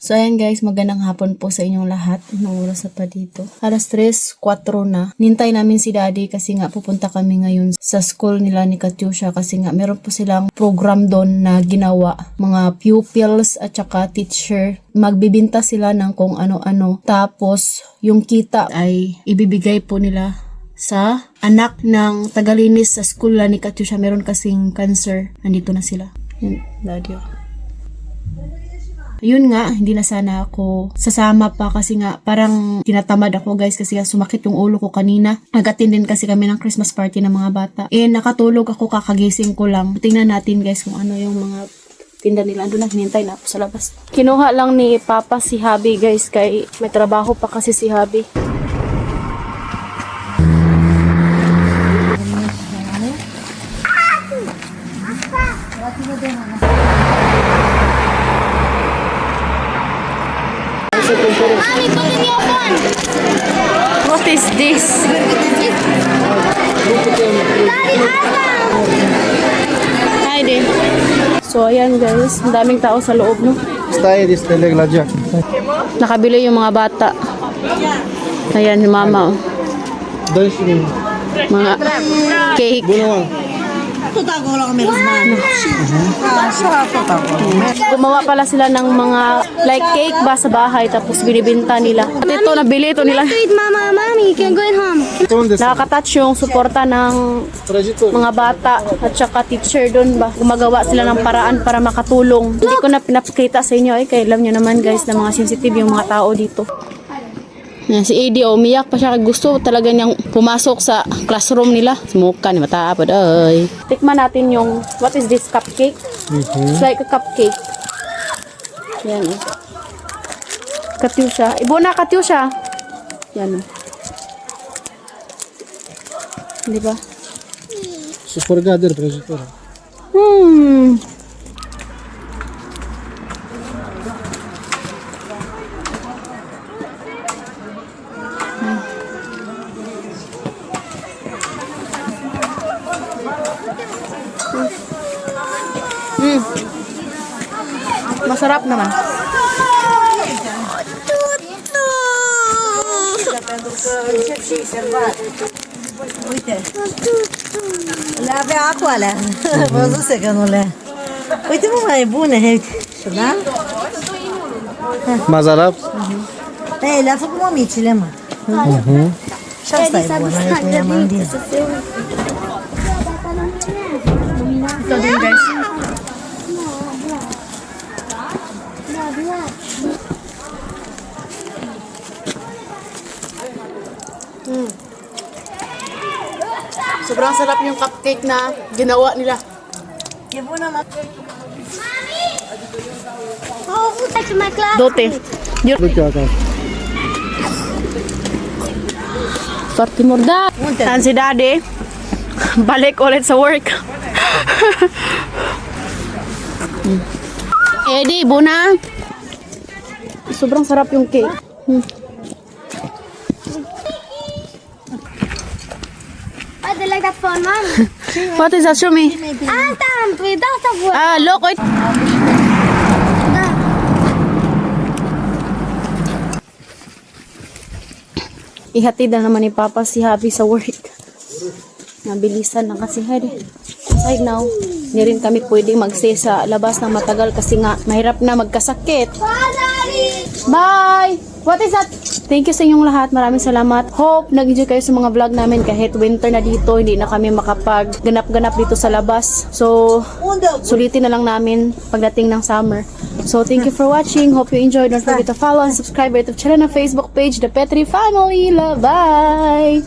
So ayan guys, magandang hapon po sa inyong lahat. Anong oras na pa dito? Alas 3:04 na. Nintay namin si Daddy kasi nga pupunta kami ngayon sa school nila ni Katyusha kasi nga meron po silang program doon na ginawa. Mga pupils at saka teacher. Magbibinta sila ng kung ano-ano. Tapos yung kita ay ibibigay po nila sa anak ng tagalinis sa school ni Katyusha. Meron kasing cancer. Nandito na sila. Yan, Daddy. Yun nga, hindi na sana ako sasama pa kasi nga parang tinatamad ako guys kasi nga sumakit yung ulo ko kanina. Nag-attend din kasi kami ng Christmas party ng mga bata. Nakatulog ako kakagising ko lang. Tingnan natin guys kung ano yung mga tinda nila. Ando na, hinintay na ako sa labas. Kinuha lang ni Papa si Habi guys kay may trabaho pa kasi si Habi. Mommy, put in your phone. What is this? Hi din. So ayan guys, ang daming tao sa loob no. Stay this telegladja. Nakabili yung mga bata. Ayan yung mama oh. Dois ini. Mga cake. Bunuang. Gumawa pala sila ng mga like cake ba sa bahay tapos binibenta nila. At ito nabili ito nila. Wait, Mama, Mommy, you can go home. Nakaka-touch yung suporta ng mga bata at saka teacher doon ba. Gumagawa sila ng paraan para makatulong. Hindi ko na pinapakita sa inyo kaya alam nyo naman guys na mga sensitive yung mga tao dito. Yan, si Eddie umiyak pa siya. Gusto talaga niyang pumasok sa classroom nila. Sumuka ni matapad ay. Tikman natin yung, what is this, cupcake? It's like a cupcake. Yan eh. Katyusha. Ibo na Katyusha. Yan eh. Di ba? Super gader projetor. Masarap naman. لا في عقوله بوزوسه كانوا لا ويتم ما يبونه هيك شباب Mazalap. ايه لا فوق مامي تشلما شخص يبونه هيك يا ماندي Ito din guys. Sobrang sarap yung cupcake na ginawa nila. يبونه ما Oh, back to my class. Dote. Party murda. Saan si Daddy? Balik ulit sa work. Eddie, Buna. Sobrang sarap yung cake. I did like that phone, Mom. What is that? Show me. Damn, without a word. Look. Wait. Ihatid na naman ni Papa si Habi sa work. Nabilisan na kasi right now, hindi rin kami pwedeng magstay sa labas ng matagal kasi nga mahirap na magkasakit. Bye! What is that? Thank you sa inyong lahat. Maraming salamat. Hope nag-enjoy kayo sa mga vlog namin kahit winter na dito. Hindi na kami makapag-ganap-ganap dito sa labas. So, sulitin na lang namin pagdating ng summer. So, thank you for watching. Hope you enjoyed. Don't forget to follow and subscribe our YouTube channel na Facebook page, The Petri Family. Love, bye!